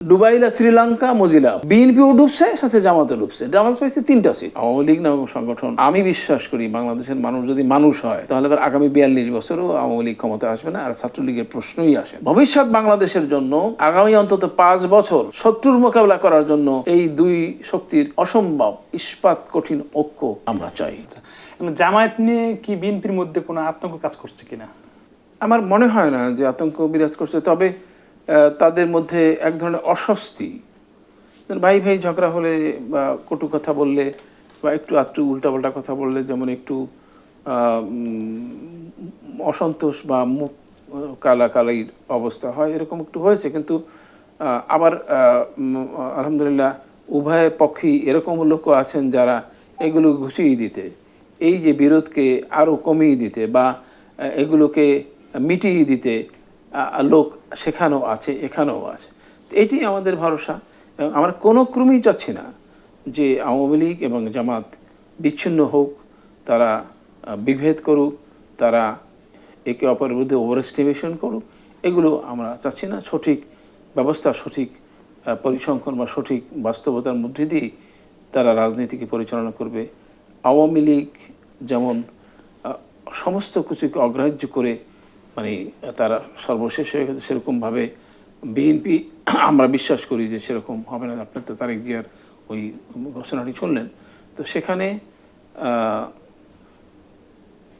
ডুবাইলা Sri Lanka Mozilla বিএনপিও ডুবছে, সাথে জামাতও ডুবছে। জামাত পাইছে 3টা সিট। আওয়ামী লীগ নামক সংগঠন, আমি বিশ্বাস করি বাংলাদেশের মানুষ যদি মানুষ হয় তাহলে এবার আগামী 42 বছরও আওয়ামী লীগ ক্ষমতায় আসবে না, আর ছাত্রলীগের প্রশ্নই আসে। ভবিষ্যৎ বাংলাদেশের জন্য আগামী অন্তত 5 বছর শত্রুর মোকাবেলা করার জন্য এই দুই শক্তির অসম্ভব ইস্পাত কঠিন ঐক্য আমরা চাই। জামায়াত নিয়ে কি বিএনপির মধ্যে কোনো আতঙ্ক কাজ করছে কিনা? আমার মনে হয় না যে আতঙ্ক বিরাজ করছে, তবে তাদের মধ্যে এক ধরনের অস্বস্তি, ভাই ভাই ঝগড়া হলে বা কটু কথা বললে বা একটু আধটু উল্টাপাল্টা কথা বললে যেমন একটু অসন্তোষ বা মুখ কালাকালির অবস্থা হয়, এরকম একটু হয়েছে। কিন্তু আবার আলহামদুলিল্লাহ উভয় পক্ষই এরকম লোকও আছেন যারা এগুলো ঘুষিয়ে দিতে, এই যে বিরোধকে আরও কমিয়ে দিতে বা এগুলোকে মিটিয়ে দিতে লোক সেখানেও আছে, এখানেও আছে। এটি আমাদের ভরসা। এবং আমরা কোনো ক্রমেই চাচ্ছি না যে আওয়ামী লীগ এবং জামাত বিচ্ছিন্ন হোক, তারা বিভেদ করুক, তারা একে অপরের বিরুদ্ধে ওভার এস্টিমেশন করুক, এগুলো আমরা চাচ্ছি না। সঠিক ব্যবস্থা, সঠিক পরিসংখ্যান বা সঠিক বাস্তবতার মধ্যে দিয়ে তারা রাজনীতিকে পরিচালনা করবে। আওয়ামী লীগ যেমন সমস্ত কিছুকে অগ্রাহ্য করে মানে তারা সর্বশেষ হয়ে গেছে, সেরকমভাবে বিএনপি আমরা বিশ্বাস করি যে সেরকম হবে না। আপনার তো তারেক জিয়ার ওই ঘোষণাটি শুনলেন, তো সেখানে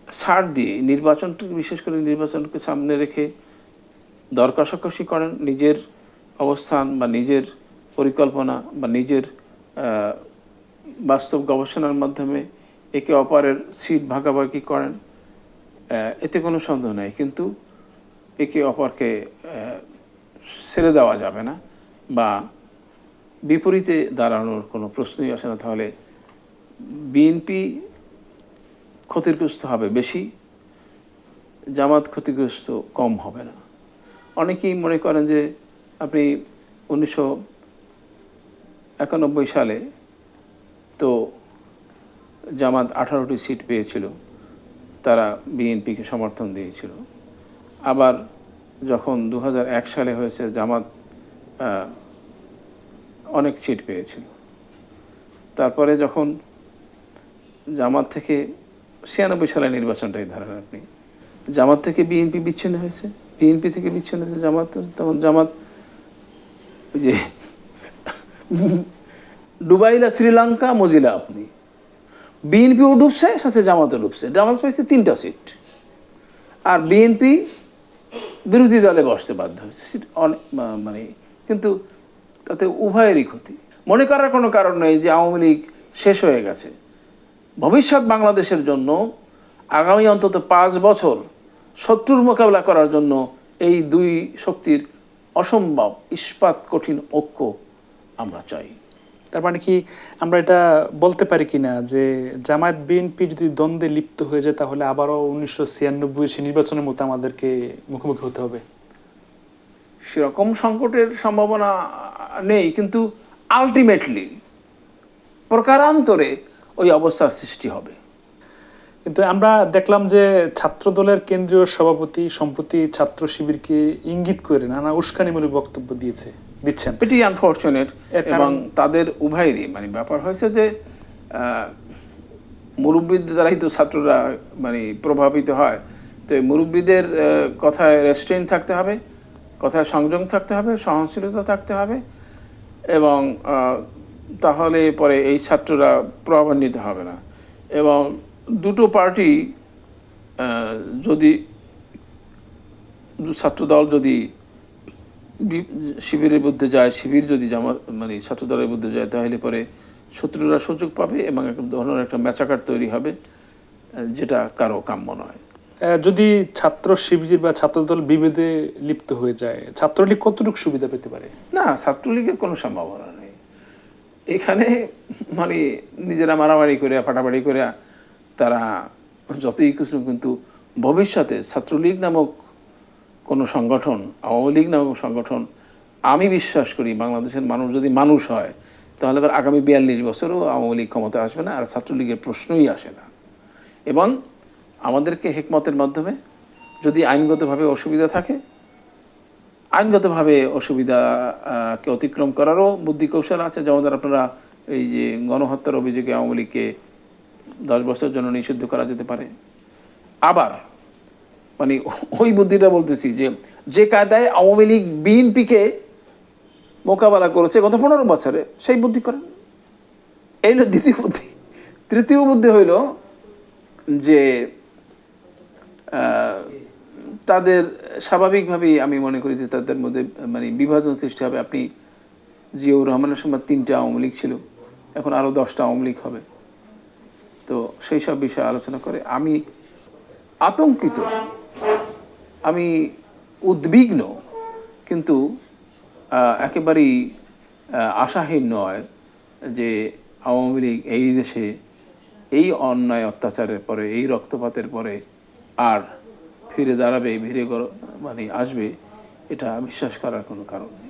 ছাড় দিয়ে নির্বাচনটাকে, বিশেষ করে নির্বাচনকে সামনে রেখে দর কষাকষি করেন, নিজের অবস্থান বা নিজের পরিকল্পনা বা নিজের বাস্তব গবেষণার মাধ্যমে একে অপরের সিট ভাগাভাগি করেন, এতে কোনো সন্দেহ নেই। কিন্তু একে অপরকে ছেড়ে দেওয়া যাবে না বা বিপরীতে দাঁড়ানোর কোনো প্রশ্নই আসে না। তাহলে বিএনপি ক্ষতিগ্রস্ত হবে বেশি, জামাত ক্ষতিগ্রস্ত কম হবে না। অনেকেই মনে করেন যে আপনি 1991 সালে তো জামাত 18টি সিট পেয়েছিল, তারা বিএনপিকে সমর্থন দিয়েছিল। আবার যখন 2001 সালে হয়েছে, জামাত অনেক সিট পেয়েছিল। তারপরে যখন জামাত থেকে 96 সালে নির্বাচনটাই ধরেন আপনি, জামাত থেকে বিএনপি বিচ্ছিন্ন হয়েছে, বিএনপি থেকে বিচ্ছিন্ন হয়েছে জামাত, তখন জামাত যে ডুবাইলা শ্রীলঙ্কা মজিলা আপনি বিএনপিও ডুবছে, সাথে জামাতও ডুবছে। জামাত পাইছে 3টা সিট, আর বিএনপি বিরোধী দলে বসতে বাধ্য হয়েছে সিট অনেক মানে। কিন্তু তাতে উভয়েরই ক্ষতি। মনে করার কোনো কারণ নেই যে আওয়ামী লীগ শেষ হয়ে গেছে। ভবিষ্যৎ বাংলাদেশের জন্য আগামী অন্তত 5 বছর শত্রুর মোকাবেলা করার জন্য এই দুই শক্তির অসম্ভব ইস্পাত কঠিন ঐক্য আমরা চাই। তার মানে কি আমরা এটা বলতে পারি কিনা যে জামায়াত বিএনপি যদি দ্বন্দ্বে লিপ্ত হয়ে যায় তাহলে আবারও 1996 সে নির্বাচনের মতো আমাদেরকে মুখোমুখি হতে হবে? সেরকম সংকটের সম্ভাবনা নেই, কিন্তু আলটিমেটলি প্রকারান্তরে ওই অবস্থার সৃষ্টি হবে। কিন্তু আমরা দেখলাম যে ছাত্র দলের কেন্দ্রীয় সভাপতি সম্প্রতি ছাত্র শিবিরকে ইঙ্গিত করে নানা উস্কানিমূলক বক্তব্য দিচ্ছেন। এটি আনফর্চুনেট। এবং তাদের উভয়েরই মানে ব্যাপার হয়েছে যে মুরব্বীদের দ্বারাই তো ছাত্ররা মানে প্রভাবিত হয়। তো এই মুরব্বীদের কথায় রেস্ট্রেইন থাকতে হবে, কথায় সংযম থাকতে হবে, সহনশীলতা থাকতে হবে, এবং তাহলে পরে এই ছাত্ররা প্রভাবান্বিত হবে না। এবং দুটো পার্টি যদি ছাত্রদল যদি শিবিরের বিরুদ্ধে যায়, শিবির যদি জামাত মানে ছাত্রদলের বিরুদ্ধে যায়, তাহলে পরে শত্রুরা সুযোগ পাবে এবং এক ধরনের একটা ম্যাচাকার তৈরি হবে, যেটা কারো কাম্য নয়। যদি ছাত্র শিবির বা ছাত্রদল বিভেদে লিপ্ত হয়ে যায়, ছাত্রলীগ কতটুকু সুবিধা পেতে পারে? না, ছাত্রলীগের কোনো সম্ভাবনা নেই এখানে। মানে নিজেরা মারামারি করে ফাটাফাটি করে তারা যতই কিছু, কিন্তু ভবিষ্যতে ছাত্রলীগ নামক কোনো সংগঠন, আওয়ামী লীগ নামক সংগঠন, আমি বিশ্বাস করি বাংলাদেশের মানুষ যদি মানুষ হয় তাহলে এবার আগামী 42 বছরও আওয়ামী লীগ ক্ষমতায় আসবে না, আর ছাত্রলীগের প্রশ্নই আসে না। এবং আমাদেরকে হিকমতের মাধ্যমে যদি আইনগতভাবে অসুবিধা থাকে, আইনগতভাবে অসুবিধাকে অতিক্রম করারও বুদ্ধি কৌশল আছে। যেমন ধর আপনারা এই যে গণহত্যার অভিযোগে আওয়ামী লীগকে 10 বছরের জন্য নিষিদ্ধ করা যেতে পারে। আবার মানে ওই বুদ্ধিটা বলতেছি যে কায়দায় আওয়ামী লীগ বিএনপিকে মোকাবেলা করেছে গত 15 বছরে, সেই বুদ্ধি করেন। এই হলো দ্বিতীয় বুদ্ধি। তৃতীয় বুদ্ধি হইল যে তাদের স্বাভাবিকভাবেই আমি মনে করি যে তাদের মধ্যে মানে বিভাজন সৃষ্টি হবে। আপনি জিয়াউর রহমানের সময় 3টা আওয়ামী লীগ ছিল, এখন আরও 10টা আওয়ামী লীগ হবে। তো সেই সব বিষয়ে আলোচনা করে আমি আতঙ্কিত, আমি উদ্বিগ্ন, কিন্তু একেবারেই আশাহীন নয় যে আওয়ামী লীগ এই দেশে এই অন্যায় অত্যাচারের পরে, এই রক্তপাতের পরে আর ফিরে দাঁড়াবে, মানে আসবে, এটা বিশ্বাস করার কোনো কারণ নেই।